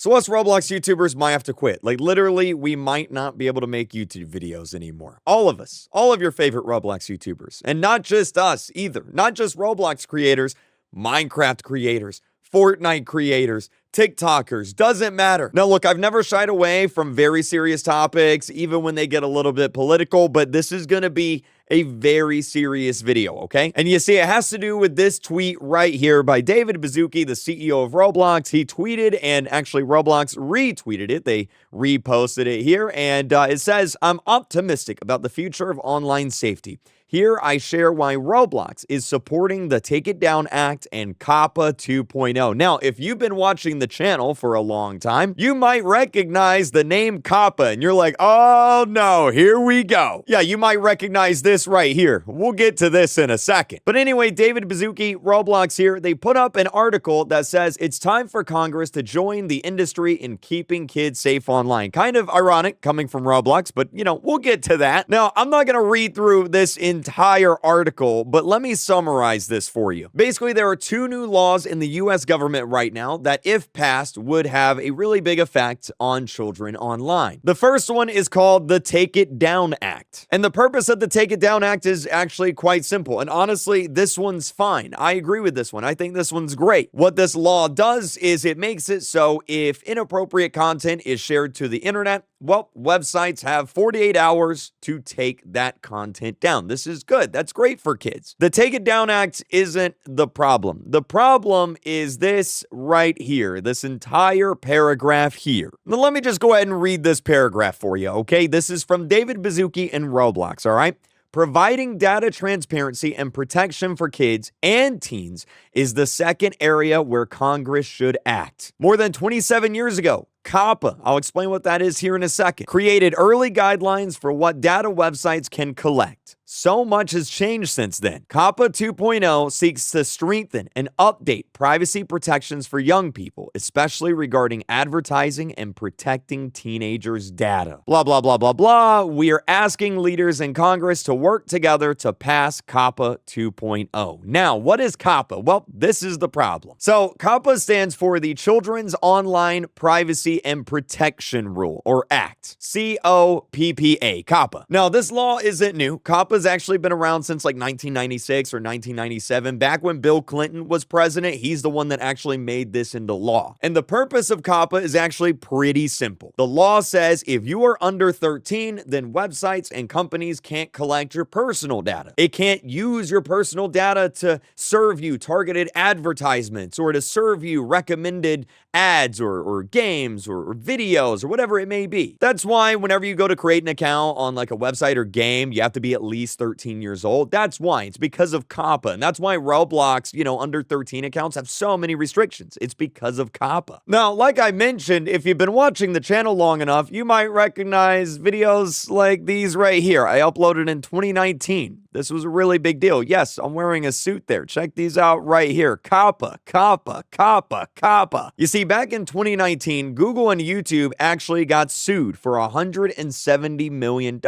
So us Roblox YouTubers might have to quit. Like, literally, we might not be able to make YouTube videos anymore. All of us. All of your favorite Roblox YouTubers. And not just us, either. Not just Roblox creators, Minecraft creators, Fortnite creators, TikTokers, doesn't matter. Now, look, I've never shied away from very serious topics, even when they get a little bit political, but this is going to be a very serious video, okay? And you see, it has to do with this tweet right here by David Baszucki, the CEO of Roblox. He tweeted, and actually Roblox retweeted it. They reposted it here, and it says, "I'm optimistic about the future of online safety. Here, I share why Roblox is supporting the Take It Down Act and COPPA 2.0. Now, if you've been watching the channel for a long time, you might recognize the name COPPA, and you're like, oh no, here we go. Yeah, you might recognize this right here. We'll get to this in a second. But anyway, David Baszucki, Roblox here, they put up an article that says it's time for Congress to join the industry in keeping kids safe online. Kind of ironic coming from Roblox, but you know, we'll get to that. Now, I'm not going to read through this entire article, but let me summarize this for you. Basically, there are two new laws in the US government right now that, if passed, would have a really big effect on children online. The first one is called the Take It Down Act. And the purpose of the Take It Down Act is actually quite simple. And honestly, this one's fine. I agree with this one. I think this one's great. What this law does is it makes it so if inappropriate content is shared to the internet, well, websites have 48 hours to take that content down. This is good. That's great for kids. The Take It Down Act isn't the problem. The problem is this right here, this entire paragraph here. Now, let me just go ahead and read this paragraph for you, okay? This is from David Baszucki in Roblox, all right? Providing data transparency and protection for kids and teens is the second area where Congress should act. More than 27 years ago, COPPA, I'll explain what that is here in a second, created early guidelines for what data websites can collect. So much has changed since then. COPPA 2.0 seeks to strengthen and update privacy protections for young people, especially regarding advertising and protecting teenagers' data. Blah, blah, blah, blah, blah. We are asking leaders in Congress to work together to pass COPPA 2.0. Now, what is COPPA? Well, this is the problem. So, COPPA stands for the Children's Online Privacy and Protection Rule, or Act. COPPA, COPPA. Now, this law isn't new. COPPA has actually been around since like 1996 or 1997. Back when Bill Clinton was president, he's the one that actually made this into law. And the purpose of COPPA is actually pretty simple. The law says if you are under 13, then websites and companies can't collect your personal data. It can't use your personal data to serve you targeted advertisements or to serve you recommended ads or games or videos or whatever it may be. That's why whenever you go to create an account on like a website or game, you have to be at least 13 years old. That's why. It's because of COPPA. And that's why Roblox, under 13 accounts have so many restrictions. It's because of COPPA. Now, like I mentioned, if you've been watching the channel long enough, you might recognize videos like these right here. I uploaded in 2019. This was a really big deal. Yes, I'm wearing a suit there. Check these out right here. COPPA, COPPA, COPPA, COPPA. You see, back in 2019, Google and YouTube actually got sued for $170 million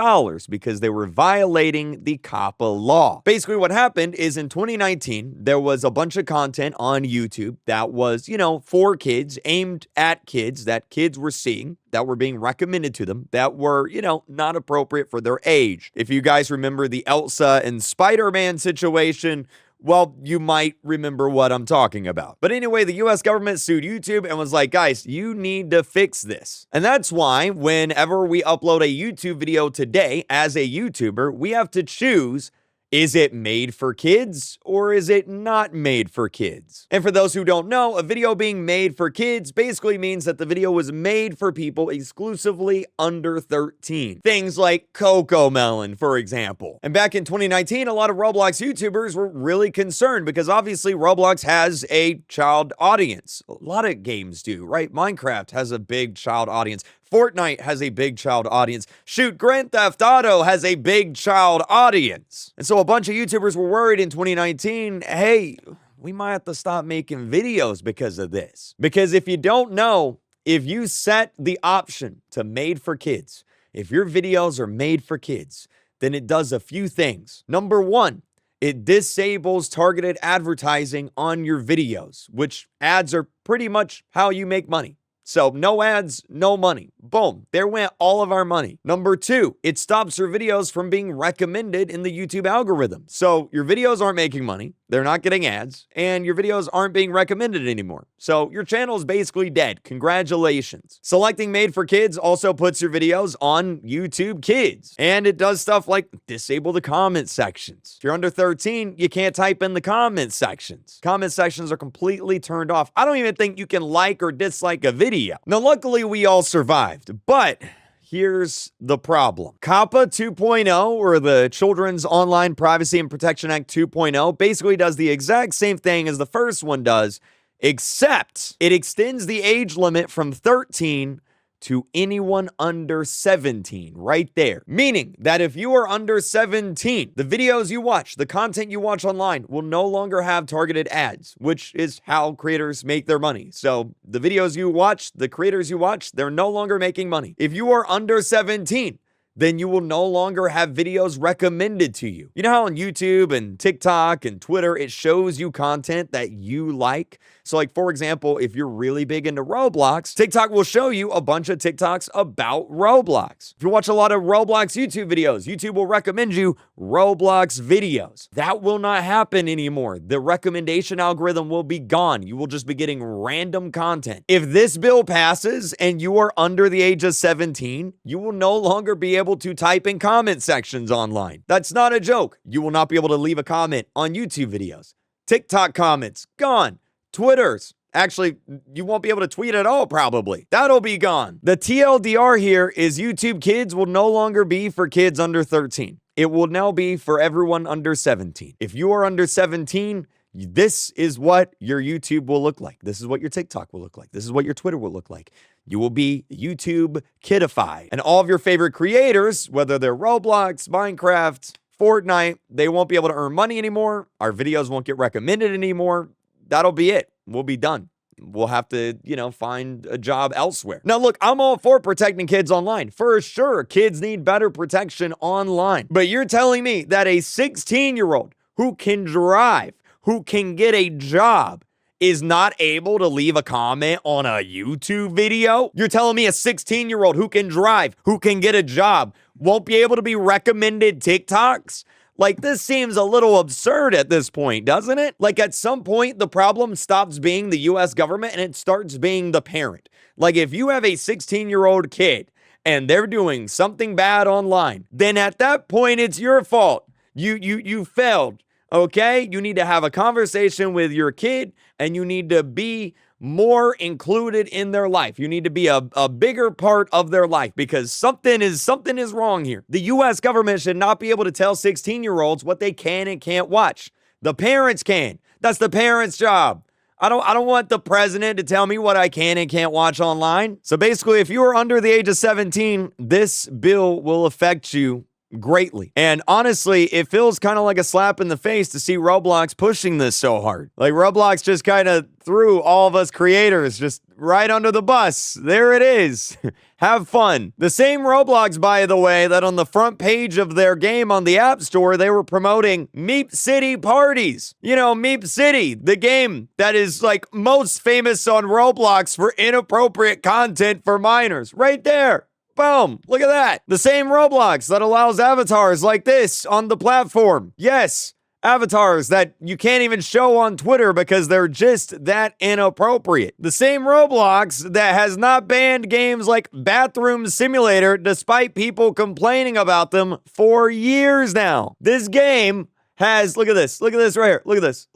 because they were violating the COPPA law. Basically, what happened is in 2019, there was a bunch of content on YouTube that was, for kids, aimed at kids, that kids were seeing, that were being recommended to them, that were, not appropriate for their age. If you guys remember the Elsa and Spider-Man situation, well, you might remember what I'm talking about. But anyway, the US government sued YouTube and was like, guys, you need to fix this. And that's why whenever we upload a YouTube video today as a YouTuber, we have to choose, is it made for kids or is it not made for kids? And for those who don't know, a video being made for kids basically means that the video was made for people exclusively under 13. Things like CoComelon, for example. And back in 2019, a lot of Roblox YouTubers were really concerned because obviously Roblox has a child audience. A lot of games do, right? Minecraft has a big child audience. Fortnite has a big child audience. Shoot, Grand Theft Auto has a big child audience. And so a bunch of YouTubers were worried in 2019, hey, we might have to stop making videos because of this. Because if you don't know, if you set the option to made for kids, if your videos are made for kids, then it does a few things. Number one, it disables targeted advertising on your videos, which ads are pretty much how you make money. So no ads, no money. Boom. There went all of our money. Number 2, it stops your videos from being recommended in the YouTube algorithm. So your videos aren't making money. They're not getting ads, and your videos aren't being recommended anymore. So your channel is basically dead. Congratulations. Selecting Made for Kids also puts your videos on YouTube Kids. And it does stuff like disable the comment sections. If you're under 13, you can't type in the comment sections. Comment sections are completely turned off. I don't even think you can like or dislike a video. Now, luckily, we all survived, but here's the problem. COPPA 2.0, or the Children's Online Privacy and Protection Act 2.0, basically does the exact same thing as the first one does, except it extends the age limit from 13 to anyone under 17, right there. Meaning that if you are under 17, the videos you watch, the content you watch online will no longer have targeted ads, which is how creators make their money. So the videos you watch, the creators you watch, they're no longer making money. If you are under 17, then you will no longer have videos recommended to you. You know how on YouTube and TikTok and Twitter, it shows you content that you like? So like, for example, if you're really big into Roblox, TikTok will show you a bunch of TikToks about Roblox. If you watch a lot of Roblox YouTube videos, YouTube will recommend you Roblox videos. That will not happen anymore. The recommendation algorithm will be gone. You will just be getting random content. If this bill passes and you are under the age of 17, you will no longer be able to type in comment sections online. That's not a joke. You will not be able to leave a comment on YouTube videos. TikTok comments, gone. Twitter's, actually, you won't be able to tweet at all, probably. That'll be gone. The TLDR here is YouTube Kids will no longer be for kids under 13. It will now be for everyone under 17. If you are under 17, this is what your YouTube will look like. This is what your TikTok will look like. This is what your Twitter will look like. You will be YouTube kidified. And all of your favorite creators, whether they're Roblox, Minecraft, Fortnite, they won't be able to earn money anymore. Our videos won't get recommended anymore. That'll be it. We'll be done. We'll have to, find a job elsewhere. Now, look, I'm all for protecting kids online. For sure, kids need better protection online. But you're telling me that a 16-year-old who can drive, who can get a job, is not able to leave a comment on a YouTube video? You're telling me a 16-year-old who can drive, who can get a job, won't be able to be recommended TikToks? Like, this seems a little absurd at this point, doesn't it? Like, at some point, the problem stops being the US government and it starts being the parent. Like, if you have a 16-year-old kid and they're doing something bad online, then at that point, it's your fault. You failed, okay? You need to have a conversation with your kid and you need to be more included in their life. You need to be a bigger part of their life because something is wrong here. The US government should not be able to tell 16-year-olds what they can and can't watch. The parents can. That's the parents' job. I don't want the president to tell me what I can and can't watch online. So basically, if you are under the age of 17, this bill will affect you greatly. And honestly, it feels kind of like a slap in the face to see Roblox pushing this so hard. Like, Roblox just kind of threw all of us creators just right under the bus. There it is. Have fun. The same Roblox, by the way, that on the front page of their game on the App Store, they were promoting Meep City parties. You know, Meep City, the game that is like most famous on Roblox for inappropriate content for minors. Right there. Boom, look at that. The same Roblox that allows avatars like this on the platform. Yes, avatars that you can't even show on Twitter because they're just that inappropriate. The same Roblox that has not banned games like Bathroom Simulator despite people complaining about them for years now. This game has, look at this right here, look at this.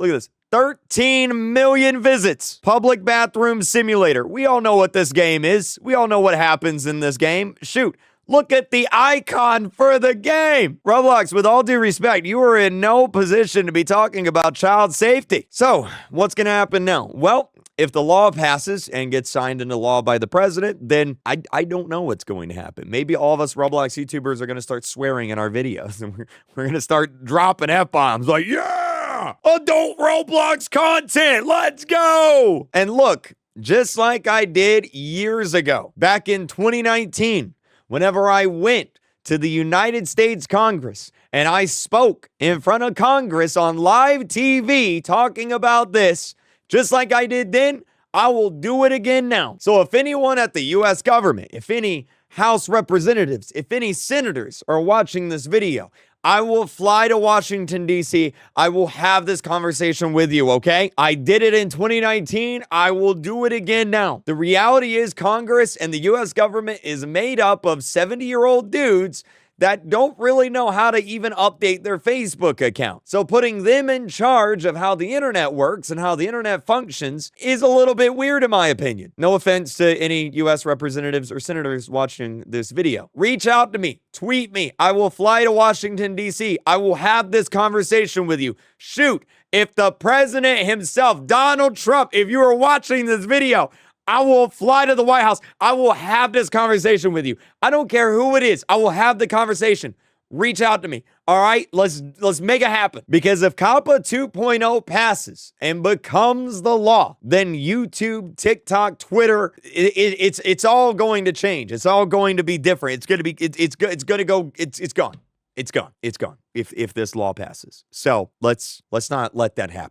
13 million visits. Public Bathroom Simulator. We all know what this game is. We all know what happens in this game. Shoot, look at the icon for the game. Roblox, with all due respect, you are in no position to be talking about child safety. So, what's going to happen now? Well, if the law passes and gets signed into law by the president, then I don't know what's going to happen. Maybe all of us Roblox YouTubers are going to start swearing in our videos. And we're going to start dropping F-bombs like, yeah! Adult Roblox content, let's go! And look, just like I did years ago, back in 2019, whenever I went to the United States Congress and I spoke in front of Congress on live TV talking about this, just like I did then, I will do it again now. So if anyone at the US government, if any House representatives, if any senators are watching this video, I will fly to Washington, D.C. I will have this conversation with you, okay? I did it in 2019. I will do it again now. The reality is Congress and the U.S. government is made up of 70-year-old dudes that don't really know how to even update their Facebook account. So putting them in charge of how the internet works and how the internet functions is a little bit weird in my opinion. No offense to any US representatives or senators watching this video. Reach out to me, tweet me. I will fly to Washington, D.C. I will have this conversation with you. Shoot, if the president himself, Donald Trump, if you are watching this video, I will fly to the White House. I will have this conversation with you. I don't care who it is. I will have the conversation. Reach out to me. All right, let's make it happen. Because if COPPA 2.0 passes and becomes the law, then YouTube, TikTok, Twitter, it's all going to change. It's all going to be different. It's going to be it's gone. It's gone. If this law passes. So let's not let that happen.